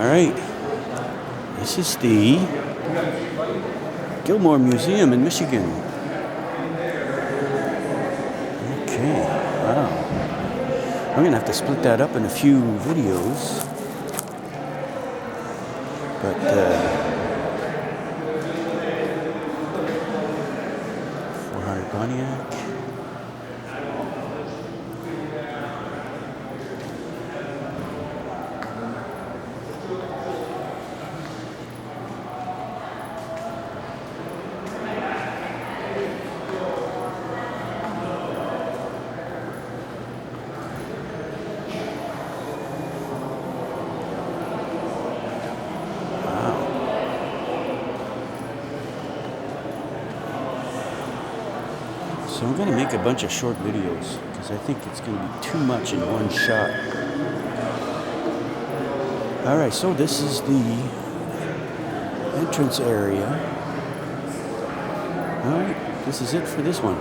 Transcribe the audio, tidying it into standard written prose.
Alright, this is the Gilmore Museum in Michigan. Okay, wow. I'm going to have to split that up in a few videos. But, .400 Pontiac. So I'm going to make a bunch of short videos because I think it's going to be too much in one shot. Alright, so this is the entrance area. Alright, this is it for this one.